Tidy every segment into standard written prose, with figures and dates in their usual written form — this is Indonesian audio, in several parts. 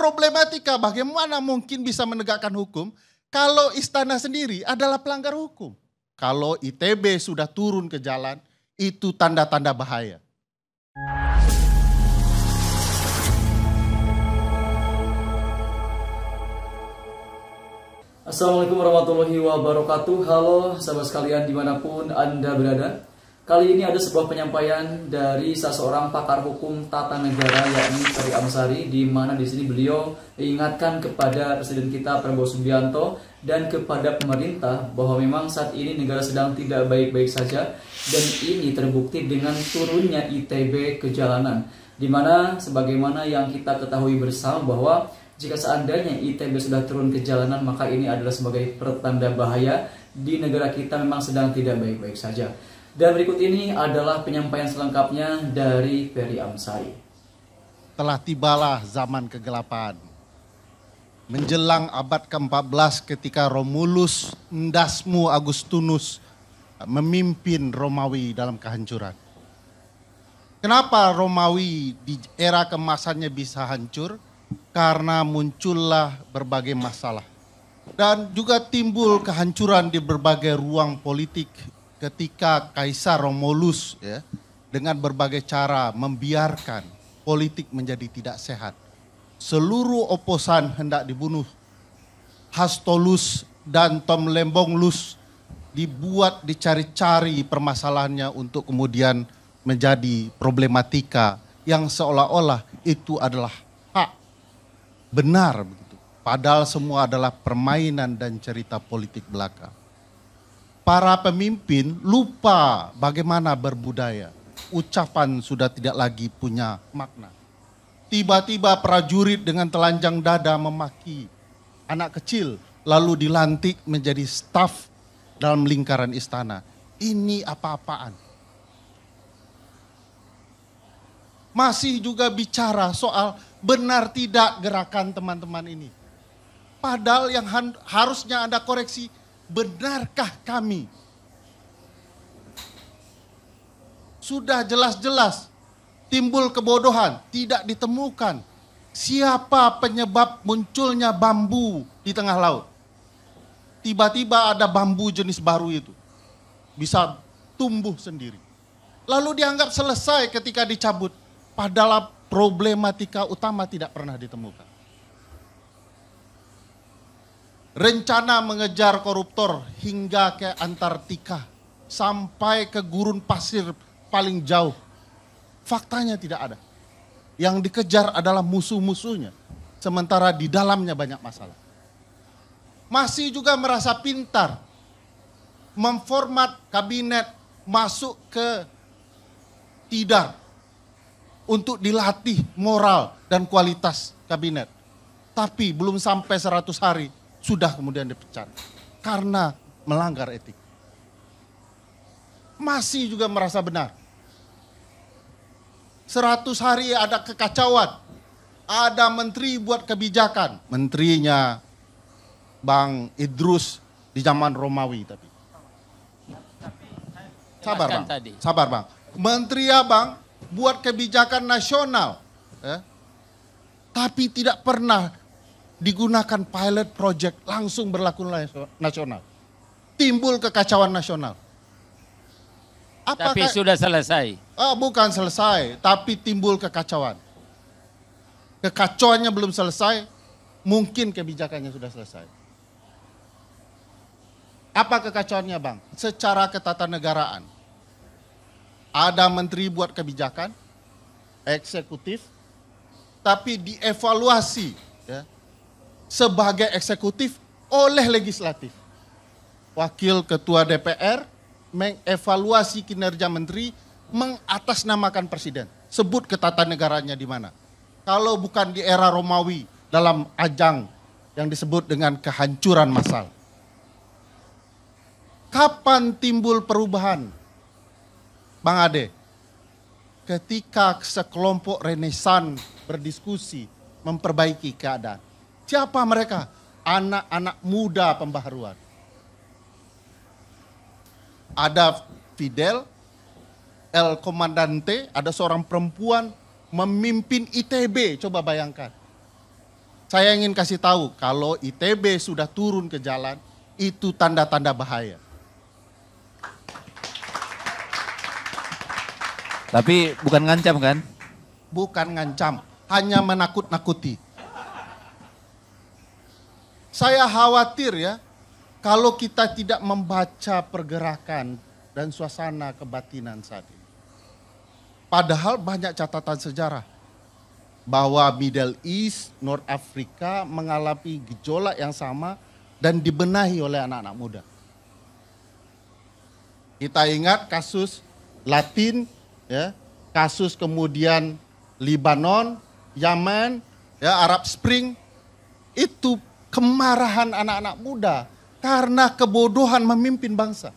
problematika bagaimana mungkin bisa menegakkan hukum kalau istana sendiri adalah pelanggar hukum. Kalau ITB sudah turun ke jalan, itu tanda-tanda bahaya. Assalamualaikum warahmatullahi wabarakatuh. Halo sahabat sekalian dimanapun Anda berada. Kali ini ada sebuah penyampaian dari seseorang pakar hukum tata negara yakni Ferry Amsari, di mana di sini beliau ingatkan kepada Presiden kita Prabowo Subianto dan kepada pemerintah bahwa memang saat ini negara sedang tidak baik-baik saja, dan ini terbukti dengan turunnya ITB ke jalanan, di mana sebagaimana yang kita ketahui bersama bahwa jika seandainya ITB sudah turun ke jalanan, maka ini adalah sebagai pertanda bahaya di negara kita memang sedang tidak baik-baik saja. Dan berikut ini adalah penyampaian selengkapnya dari Ferry Amsari. Telah tibalah zaman kegelapan. Menjelang abad ke-14 ketika Romulus Ndasmu Augustinus memimpin Romawi dalam kehancuran. Kenapa Romawi di era keemasannya bisa hancur? Karena muncullah berbagai masalah. Dan juga timbul kehancuran di berbagai ruang politik ketika Kaisar Romulus dengan berbagai cara membiarkan politik menjadi tidak sehat. Seluruh oposan hendak dibunuh. Hastolus dan Tom Lembonglus dibuat dicari-cari permasalahannya untuk kemudian menjadi problematika yang seolah-olah itu adalah hak, benar begitu. Padahal semua adalah permainan dan cerita politik belaka. Para pemimpin lupa bagaimana berbudaya. Ucapan sudah tidak lagi punya makna. Tiba-tiba prajurit dengan telanjang dada memaki anak kecil, lalu dilantik menjadi staf dalam lingkaran istana. Ini apa-apaan? Masih juga bicara soal benar tidak gerakan teman-teman ini. Padahal yang harusnya Anda koreksi, benarkah kami? Sudah jelas-jelas timbul kebodohan, tidak ditemukan siapa penyebab munculnya bambu di tengah laut. Tiba-tiba ada bambu jenis baru itu, bisa tumbuh sendiri. Lalu dianggap selesai ketika dicabut, padahal problematika utama tidak pernah ditemukan. Rencana mengejar koruptor hingga ke Antartika, sampai ke gurun pasir paling jauh. Faktanya tidak ada. Yang dikejar adalah musuh-musuhnya, sementara di dalamnya banyak masalah. Masih juga merasa pintar, memformat kabinet masuk ke Tidar untuk dilatih moral dan kualitas kabinet. Tapi belum sampai 100 hari, sudah kemudian dipecat karena melanggar etik. Masih juga merasa benar. 100 hari ada kekacauan. Ada menteri buat kebijakan. Menterinya Bang Idrus di zaman Romawi tapi. Sabar Bang. Sabar Bang. Menteri Abang buat kebijakan nasional. Tapi tidak pernah digunakan pilot project langsung berlaku nasional. Timbul kekacauan nasional. Tapi sudah selesai. Bukan selesai, tapi timbul kekacauan. Kekacauannya belum selesai, mungkin kebijakannya sudah selesai. Apa kekacauannya Bang? Secara ketatanegaraan. Ada menteri buat kebijakan, eksekutif, tapi dievaluasi sebagai eksekutif oleh legislatif. Wakil ketua DPR mengevaluasi kinerja menteri, mengatasnamakan presiden. Sebut ketatanegaranya di mana. Kalau bukan di era Romawi dalam ajang yang disebut dengan kehancuran massal. Kapan timbul perubahan? Bang Ade, ketika sekelompok Renesan berdiskusi memperbaiki keadaan. Siapa mereka? Anak-anak muda pembaharuan. Ada Fidel, El Comandante, ada seorang perempuan memimpin ITB, coba bayangkan. Saya ingin kasih tahu kalau ITB sudah turun ke jalan, itu tanda-tanda bahaya. Tapi bukan ngancam kan? Bukan ngancam, hanya menakut-nakuti. Saya khawatir ya, kalau kita tidak membaca pergerakan dan suasana kebatinan saat ini. Padahal banyak catatan sejarah bahwa Middle East, North Africa mengalami gejolak yang sama dan dibenahi oleh anak-anak muda. Kita ingat kasus Latin, ya, kasus kemudian Lebanon, Yaman, ya, Arab Spring, itu kemarahan anak-anak muda karena kebodohan memimpin bangsa.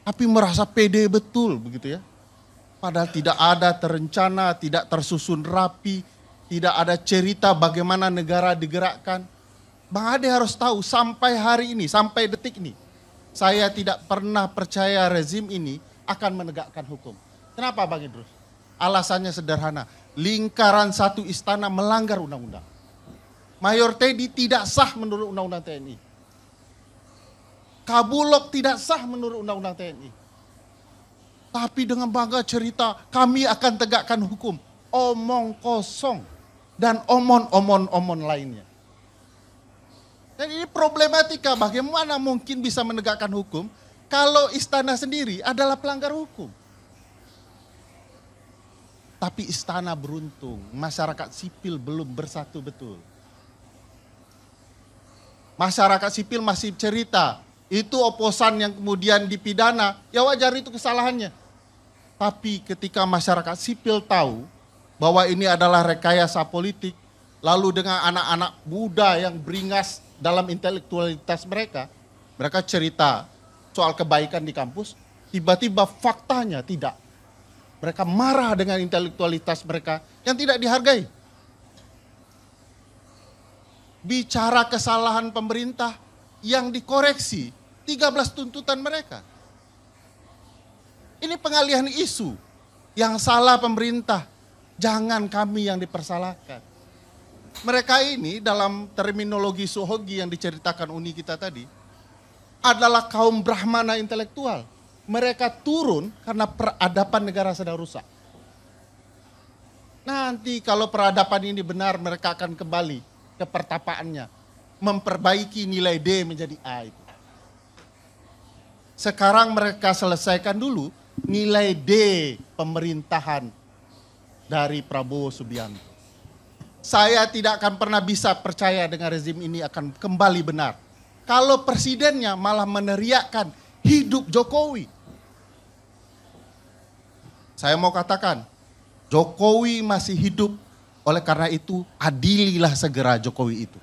Tapi merasa pede betul begitu ya. Padahal tidak ada terencana, tidak tersusun rapi, tidak ada cerita bagaimana negara digerakkan. Bang Ade harus tahu sampai hari ini, sampai detik ini, saya tidak pernah percaya rezim ini akan menegakkan hukum. Kenapa Bang Idrus? Alasannya sederhana, lingkaran satu istana melanggar undang-undang. Mayor Teddy tidak sah menurut undang-undang TNI. Kabulok tidak sah menurut undang-undang TNI. Tapi dengan bangga cerita, kami akan tegakkan hukum. Omong kosong dan omon lainnya. Dan ini problematika, bagaimana mungkin bisa menegakkan hukum kalau istana sendiri adalah pelanggar hukum. Tapi istana beruntung, masyarakat sipil belum bersatu betul. Masyarakat sipil masih cerita, itu oposan yang kemudian dipidana, ya wajar itu kesalahannya. Tapi ketika masyarakat sipil tahu bahwa ini adalah rekayasa politik, lalu dengan anak-anak muda yang beringas dalam intelektualitas mereka, mereka cerita soal kebaikan di kampus, tiba-tiba faktanya tidak. Mereka marah dengan intelektualitas mereka yang tidak dihargai. Bicara kesalahan pemerintah yang dikoreksi 13 tuntutan mereka. Ini pengalihan isu. Yang salah pemerintah, jangan kami yang dipersalahkan. Mereka ini dalam terminologi Sohogi yang diceritakan Uni kita tadi, adalah kaum Brahmana intelektual. Mereka turun karena peradaban negara sedang rusak. Nanti kalau peradaban ini benar, mereka akan kembali ke pertapaannya, memperbaiki nilai D menjadi A itu. Sekarang mereka selesaikan dulu nilai D pemerintahan dari Prabowo Subianto. Saya tidak akan pernah bisa percaya dengan rezim ini akan kembali benar. Kalau presidennya malah meneriakkan hidup Jokowi. Saya mau katakan, Jokowi masih hidup, oleh karena itu adililah segera Jokowi itu.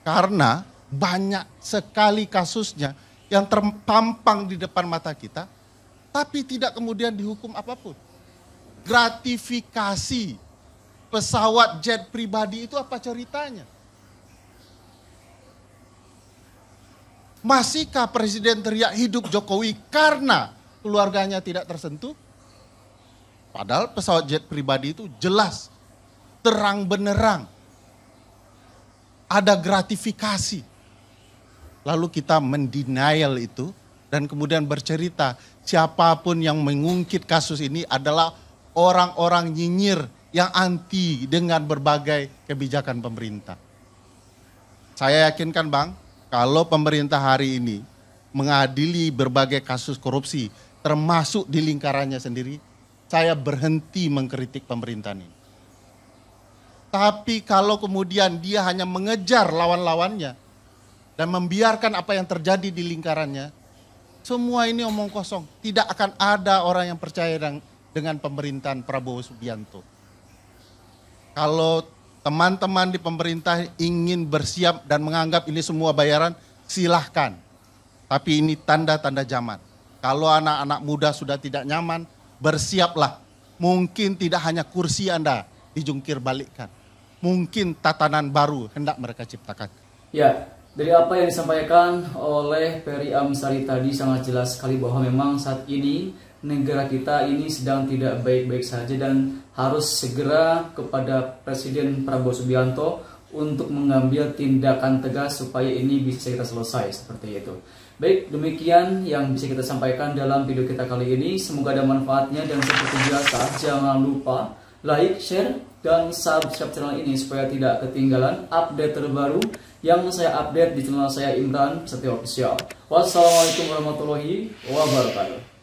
Karena banyak sekali kasusnya yang terpampang di depan mata kita, tapi tidak kemudian dihukum apapun. Gratifikasi pesawat jet pribadi itu apa ceritanya? Masihkah presiden teriak hidup Jokowi karena keluarganya tidak tersentuh? Padahal pesawat jet pribadi itu jelas, terang benerang, ada gratifikasi. Lalu kita mendenial itu dan kemudian bercerita siapapun yang mengungkit kasus ini adalah orang-orang nyinyir yang anti dengan berbagai kebijakan pemerintah. Saya yakinkan Bang, kalau pemerintah hari ini mengadili berbagai kasus korupsi, termasuk di lingkarannya sendiri, saya berhenti mengkritik pemerintahan ini. Tapi kalau kemudian dia hanya mengejar lawan-lawannya dan membiarkan apa yang terjadi di lingkarannya, semua ini omong kosong. Tidak akan ada orang yang percaya dengan pemerintahan Prabowo Subianto. Kalau teman-teman di pemerintah ingin bersiap dan menganggap ini semua bayaran, silahkan. Tapi ini tanda-tanda zaman. Kalau anak-anak muda sudah tidak nyaman, bersiaplah. Mungkin tidak hanya kursi Anda dijungkir balikkan. Mungkin tatanan baru hendak mereka ciptakan. Ya, dari apa yang disampaikan oleh Peri Amsari tadi sangat jelas sekali bahwa memang saat ini negara kita ini sedang tidak baik-baik saja dan harus segera kepada Presiden Prabowo Subianto untuk mengambil tindakan tegas supaya ini bisa kita selesai seperti itu. Baik, demikian yang bisa kita sampaikan dalam video kita kali ini. Semoga ada manfaatnya dan seperti biasa jangan lupa like, share, dan subscribe channel ini supaya tidak ketinggalan update terbaru yang saya update di channel saya Imran Setio Official. Wassalamualaikum warahmatullahi wabarakatuh.